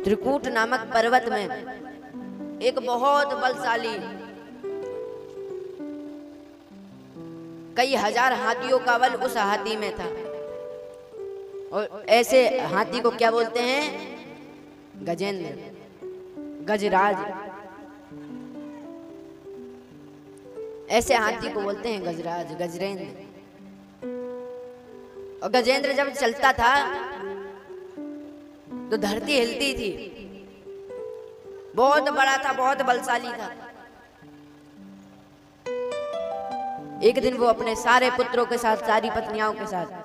त्रिकूट नामक पर्वत में एक बहुत बलशाली कई हजार हाथियों का बल उस हाथी में था। और ऐसे हाथी को क्या बोलते हैं? गजेंद्र, गजराज। ऐसे हाथी को बोलते हैं गजराज, गजरेंद्र। और गजेंद्र जब चलता था तो धरती हिलती थी। बहुत बड़ा था, बहुत बलशाली था। एक दिन वो अपने सारे पुत्रों के साथ, सारी पत्नियों के साथ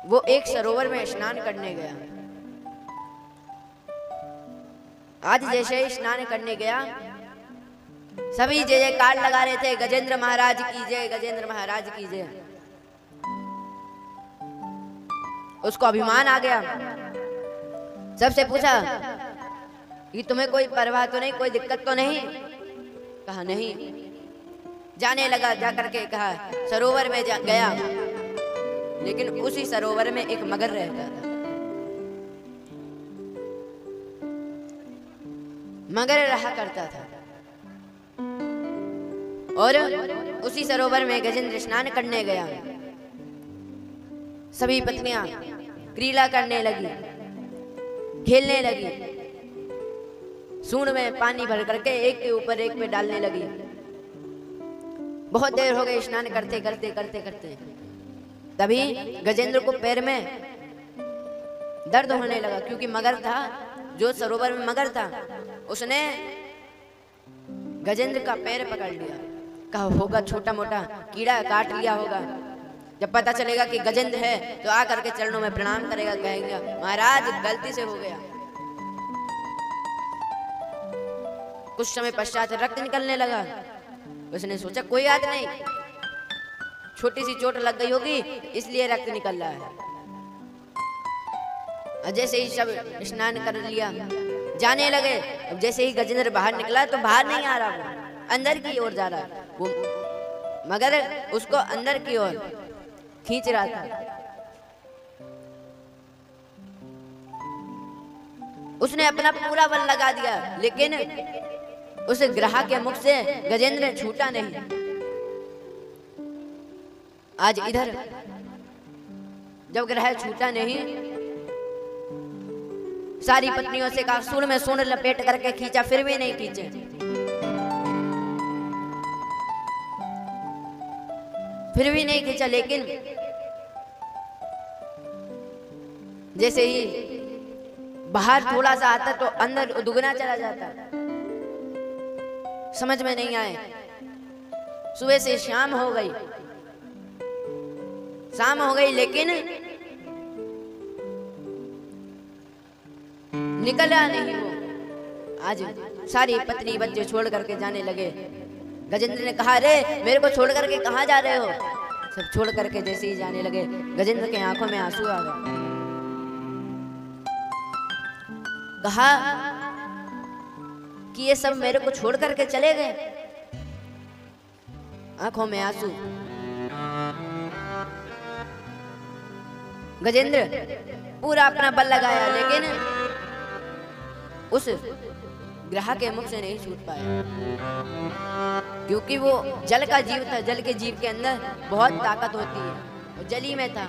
वो एक सरोवर में स्नान करने गया। आज जैसे ही स्नान करने गया, सभी जय जयकार लगा रहे थे, गजेंद्र महाराज की जय, गजेंद्र महाराज की जय। उसको अभिमान आ गया। सबसे पूछा कि तुम्हें कोई परवाह तो नहीं, कोई दिक्कत तो नहीं? कहा नहीं। जाने लगा, जाकर के कहा सरोवर में गया, लेकिन उसी सरोवर में एक मगर रहता था। मगर रहा करता था। और उसी सरोवर में गजेंद्र स्नान करने गया। सभी पत्नियां क्रीड़ा करने लगी, खेलने लगी, सूंड में पानी भर करके एक के ऊपर एक पे डालने लगी। बहुत देर हो गई स्नान करते करते करते करते। तभी गजेंद्र को पैर में दर्द होने लगा, क्योंकि मगर था, जो सरोवर में मगर था, उसने गजेंद्र का पैर पकड़ लिया। कहा होगा छोटा मोटा कीड़ा काट लिया होगा। जब पता चलेगा कि गजेंद्र है तो आ करके चरणों में प्रणाम करेगा, कहेगा महाराज गलती से हो गया। कुछ समय पश्चात रक्त निकलने लगा। उसने सोचा कोई बात नहीं, छोटी सी चोट लग गई होगी इसलिए रक्त निकल रहा है। जैसे ही सब स्नान कर लिया, जाने लगे। अब जैसे ही गजेंद्र बाहर निकला तो बाहर नहीं आ रहा, वो अंदर की ओर जा रहा। वो मगर उसको अंदर की ओर खींच रहा था। उसने अपना पूरा बल लगा दिया, लेकिन उस ग्रह के मुख से गजेंद्र छूटा नहीं। आज इधर जब ग्रह छूटा नहीं, सारी पत्नियों से कहा सूंड में सूंड लपेट करके खींचा, फिर भी नहीं खींचे। फिर भी नहीं खींचा, लेकिन जैसे ही बाहर थोड़ा सा आता तो अंदर दुगना चला जाता। समझ में नहीं आए। सुबह से शाम हो गई, शाम हो गई, लेकिन निकला नहीं वो। आज सारी पत्नी बच्चे छोड़ करके जाने लगे। गजेंद्र ने कहा रे मेरे को छोड़ करके कहाँ जा रहे हो? सब छोड़ करके जैसे ही जाने लगे, गजेंद्र के आंखों में आंसू आ गए। कहा कि ये सब मेरे को छोड़ करके चले गए। आंखों में आंसू। गजेंद्र पूरा अपना बल लगाया, लेकिन उस ग्रह के मुख से नहीं छूट पाया, क्योंकि वो जल का जीव था। जल के जीव के अंदर बहुत ताकत होती है, वो जली में था।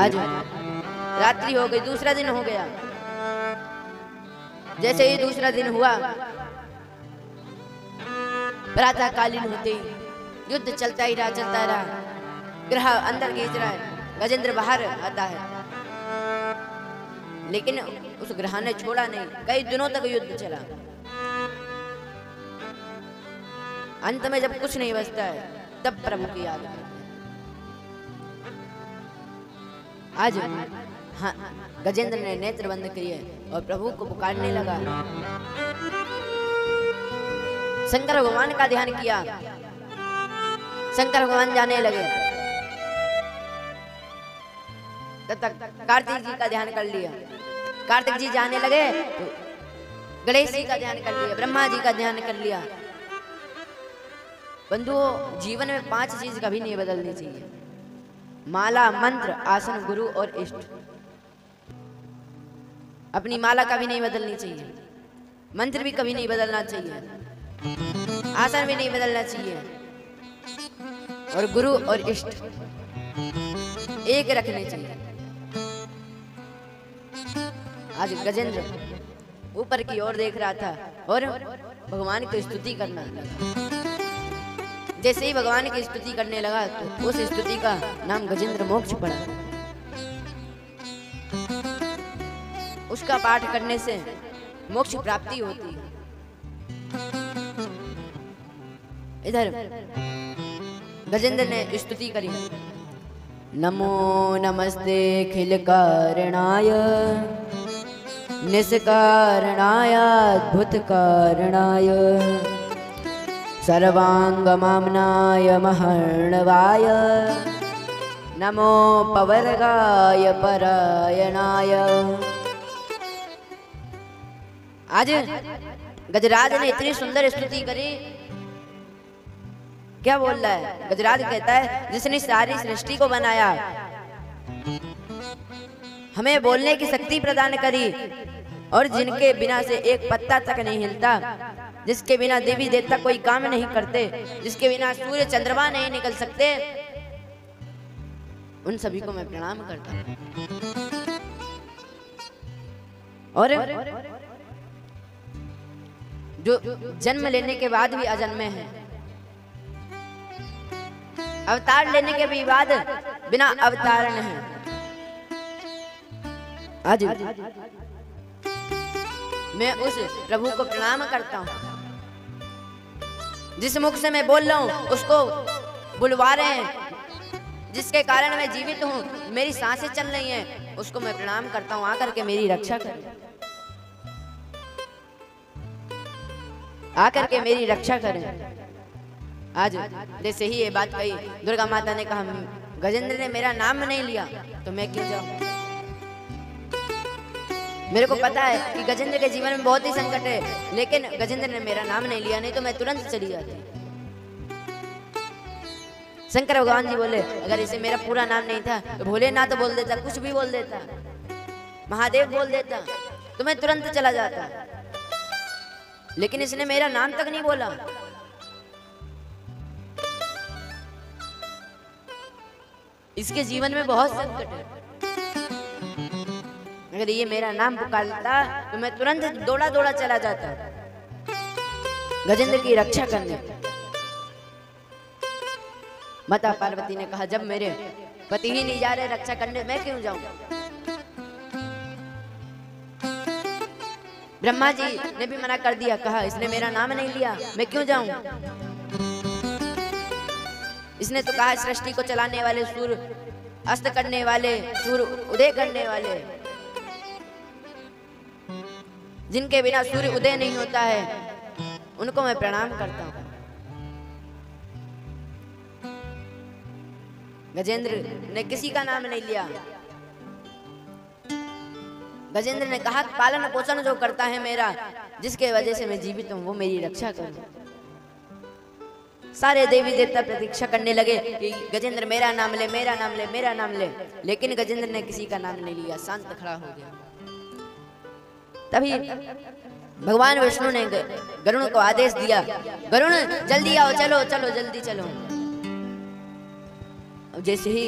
आज रात्रि हो गई, दूसरा दिन हो गया। जैसे ही दूसरा दिन हुआ, प्रातः कालीन होते ही युद्ध चलता ही रहा, चलता रहा। ग्रह अंदर खींच रहा है, गजेंद्र बाहर आता है, लेकिन उस ग्रह ने छोड़ा नहीं। कई दिनों तक युद्ध चला। अंत में जब कुछ नहीं बचता है, तब प्रभु की याद आती है। आज हाँ, गजेंद्र ने नेत्र बंद किए और प्रभु को पुकारने लगा। शंकर भगवान का ध्यान किया। शंकर भगवान जाने लगे, तब तक कार्तिक जी का ध्यान कर लिया। कार्तिक जी जाने लगे तो गणेश जी का ध्यान कर लिया, ब्रह्मा जी का ध्यान कर लिया। बंधुओं, जीवन में 5 चीज कभी नहीं बदलनी चाहिए। माला, मंत्र, आसन, गुरु और इष्ट। अपनी माला कभी नहीं बदलनी चाहिए, मंत्र भी कभी नहीं बदलना चाहिए, आसन भी नहीं बदलना चाहिए, और गुरु और इष्ट एक रखने चाहिए। आज गजेंद्र ऊपर की ओर देख रहा था और भगवान की स्तुति करना लगा। जैसे ही भगवान की स्तुति करने लगा तो उस स्तुति का नाम गजेंद्र मोक्ष पड़ा। उसका पाठ करने से मोक्ष प्राप्ति होती है। इधर गजेंद्र ने स्तुति करी, नमो नमस्ते खिल कारणाय निष्कारणाय अद्भुत कारणाय सर्वांगमाम्नाय महर्णवाय नमो पवर्गाय परायणाय। आज गजराज ने इतनी सुंदर स्तुति करी। क्या बोल रहा है गजराज? कहता है जिसने सारी सृष्टि को बनाया, हमें बोलने की शक्ति प्रदान करी, और जिनके बिना से एक पत्ता तक नहीं हिलता, जिसके बिना देवी देवता कोई काम नहीं करते, जिसके बिना सूर्य चंद्रमा नहीं निकल सकते, उन सभी को मैं प्रणाम करता हूं। और जो जन्म लेने के बाद भी अजन्मे हैं, अवतार लेने के भी बाद बिना अवतारण हैं, आज मैं उस प्रभु को प्रणाम करता हूं। जिस मुख से मैं बोल रहा हूं उसको बुलवा रहे हैं, जिसके कारण मैं जीवित हूं, मेरी सांसें चल रही हैं, उसको मैं प्रणाम करता हूं। आकर के मेरी रक्षा करें, आकर के मेरी रक्षा करें। आज जैसे ही ये बात कही, दुर्गा माता ने कहा गजेंद्र ने मेरा नाम नहीं लिया तो मैं क्यों जाऊं? मेरे को पता है कि गजेंद्र के जीवन में बहुत ही संकट है, लेकिन गजेंद्र ने मेरा नाम नहीं लिया, नहीं तो मैं तुरंत चली जाती। शंकर भगवान जी बोले अगर इसे मेरा पूरा नाम नहीं था तो भोलेनाथ बोल देता, कुछ भी बोल देता, महादेव बोल देता, तो मैं तुरंत चला जाता, लेकिन इसने मेरा नाम तक नहीं बोला। इसके जीवन में बहुत संकट है। अगर ये मेरा नाम पुकारता तो मैं तुरंत दौड़ा दौड़ा चला जाता गजेंद्र की रक्षा करने। माता पार्वती ने कहा जब मेरे पति ही नहीं जा रहे रक्षा करने, मैं क्यों जाऊं? ब्रह्मा जी ने भी मना कर दिया, कहा इसने मेरा नाम नहीं लिया, मैं क्यों जाऊं? इसने तो कहा सृष्टि को चलाने वाले, सूर्य अस्त करने वाले, सूर्य उदय करने वाले, जिनके बिना सूर्य उदय नहीं होता है, उनको मैं प्रणाम करता हूं। गजेंद्र ने किसी का नाम नहीं लिया। गजेंद्र ने कहा पालन पोषण जो करता है मेरा, जिसके वजह से मैं जीवित हूं, वो मेरी रक्षा करे। सारे देवी देवता प्रतीक्षा करने लगे कि गजेंद्र मेरा नाम ले, मेरा नाम ले, मेरा नाम ले, लेकिन गजेंद्र ने किसी का नाम नहीं लिया, शांत खड़ा हो गया। तभी भगवान विष्णु ने गरुण को आदेश दिया, गरुण जल्दी आओ, चलो चलो जल्दी चलो। जैसे ही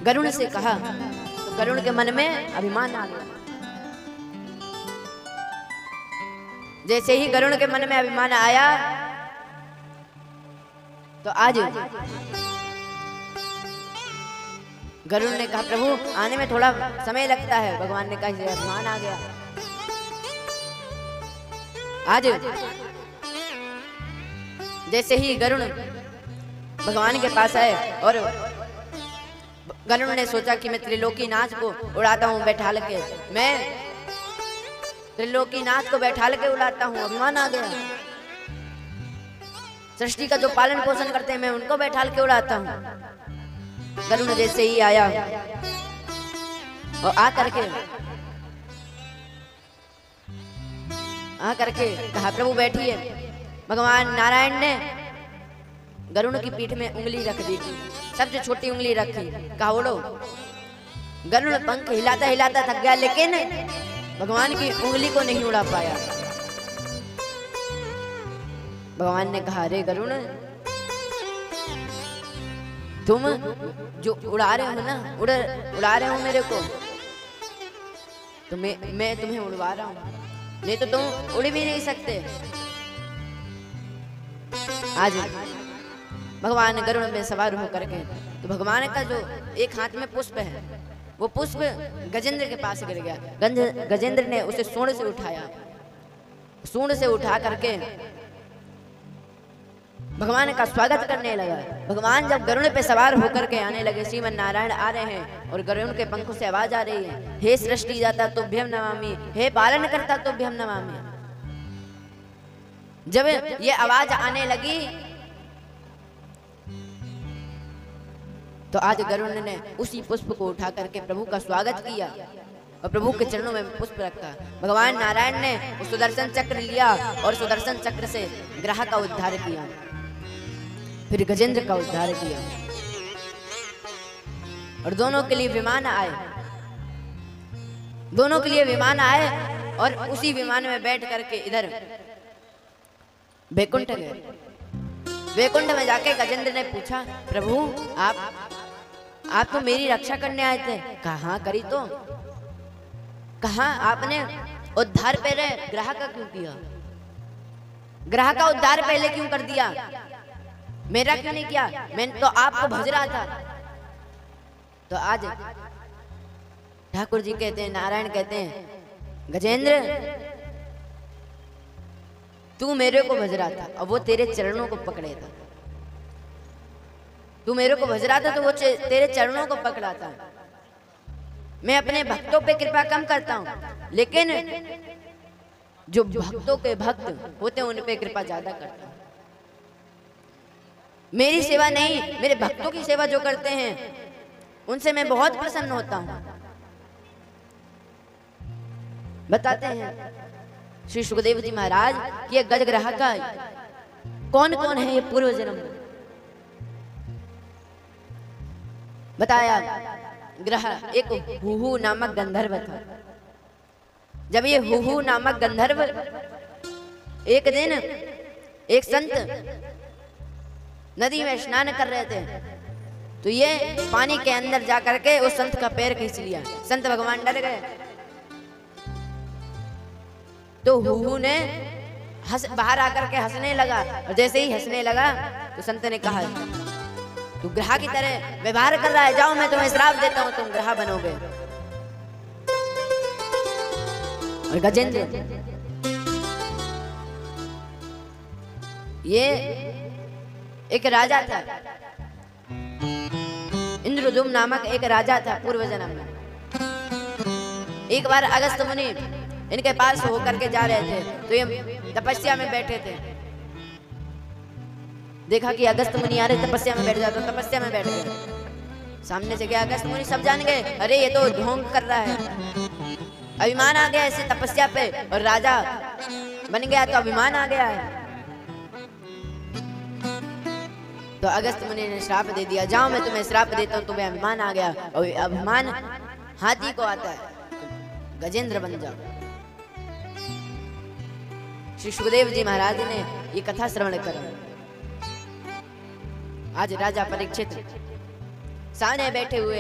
गरुण से कहा तो गरुण के मन में अभिमान आ गया। जैसे ही गरुण के मन में अभिमान आया तो आज गरुड़ ने कहा प्रभु आने में थोड़ा समय लगता है। भगवान ने कहा अभिमान आ गया। आज जैसे ही गरुड़ भगवान के पास आए और गरुड़ ने सोचा कि मैं त्रिलोकीनाथ को उड़ाता हूँ बैठाल के, मैं त्रिलोकीनाथ को बैठाल के उड़ाता हूँ, अभिमान आ गया। सृष्टि का जो पालन पोषण करते हैं मैं उनको बैठाल के उड़ाता हूँ। गरुड़ जैसे ही आया और आकर के कहा प्रभु बैठिए। भगवान नारायण ने गरुड़ की पीठ में उंगली रख दी, सबसे छोटी उंगली रखी, कहा उड़ो। गरुड़ पंख हिलाता हिलाता थक गया, लेकिन भगवान की उंगली को नहीं उड़ा पाया। भगवान ने कहा, अरे गरुड़, तुम जो उड़ा रहे हो ना, उड़ा रहे हो मेरे को, तो मैं तुम्हें उड़वा रहा हूं, नहीं तो तुम उड़ भी नहीं सकते। आज भगवान गरुड़ में सवार होकर के, तो भगवान का जो एक हाथ में पुष्प है, वो पुष्प गजेंद्र के पास गिर गया। गजेंद्र ने उसे सूंड से उठाया, सूंड से उठा करके भगवान का स्वागत करने लगा। भगवान जब गरुड़ पे सवार होकर के आने लगे, श्रीमन नारायण आ रहे हैं और गरुड़ के पंखों से आवाज आ रही है, हे सृष्टि जाता तुभ्यम नमामि, हे पालन करता तुभ्यम नमामि। जब ये आवाज आने लगी तो आज गरुड़ ने उसी पुष्प को उठा करके प्रभु का स्वागत किया और प्रभु के चरणों में पुष्प रखा। भगवान नारायण ने उस सुदर्शन चक्र लिया और सुदर्शन चक्र से ग्रह का उद्धार किया, फिर गजेंद्र का उद्धार किया, और दोनों के लिए विमान आए, दोनों के लिए विमान आए, और उसी विमान में बैठ करके इधर वैकुंठ गए। वैकुंठ में जाके गजेंद्र ने पूछा, प्रभु आप तो मेरी रक्षा करने आए थे, कहाँ करी तो, कहाँ आपने उद्धार पहले ग्रह का क्यों किया, ग्रह का उद्धार पहले क्यों कर दिया, मेरा क्यों नहीं किया, मैं तो आपको भज रहा था। तो आज ठाकुर जी कहते हैं, नारायण कहते हैं, गजेंद्र तू मेरे को भज रहा था और वो तेरे चरणों को पकड़े था, तू मेरे को भज रहा था तो वो तेरे चरणों को पकड़ा था। मैं अपने भक्तों पे कृपा कम करता हूं, लेकिन जो भक्तों के भक्त होते हैं उन पे कृपा ज्यादा करता हूं। मेरी सेवा नहीं, मेरे भक्तों की सेवा जो करते हैं उनसे मैं बहुत प्रसन्न होता हूं। बताते हैं श्री सुखदेव जी महाराज कि गजग्रह का कौन कौन है ये पूर्व जन्म बताया। ग्रह एक हुहु नामक गंधर्व था। जब ये हुहु नामक गंधर्व एक दिन एक संत नदी में स्नान कर रहे थे, तो ये पानी के अंदर जाकर के उस संत का पैर खींच लिया। संत भगवान डर गए, तो हुहु ने बाहर आकर के हंसने लगा, और जैसे ही हंसने लगा तो संत ने कहा, तू ग्रह की तरह व्यवहार कर रहा है, जाओ मैं तुम्हें श्राप देता हूं, तुम ग्रह बनोगे। और गजेंद्र ये एक राजा था, इंद्रदुम्न नामक एक राजा था पूर्व जन्म में। एक बार अगस्त मुनि इनके पास होकर के जा रहे थे, तो ये तपस्या में बैठे थे। देखा कि अगस्त मुनि आ रहे, तपस्या में बैठ जाते, तो तपस्या में बैठ गए। सामने से गया अगस्त मुनि, सब जान गए, अरे ये तो ढोंग कर रहा है, अभिमान आ गया इसे तपस्या पे, और राजा बन गया तो अभिमान आ गया है। तो अगस्त मुनि ने श्राप दे दिया, जाओ मैं तुम्हें श्राप देता हूँ, तुम्हें अभिमान आ गया, और अभिमान हाथी को आता है, गजेंद्र बन जाओ। श्री सुखदेव जी महाराज ने ये कथा श्रवण करा। आज राजा परीक्षित सामने बैठे हुए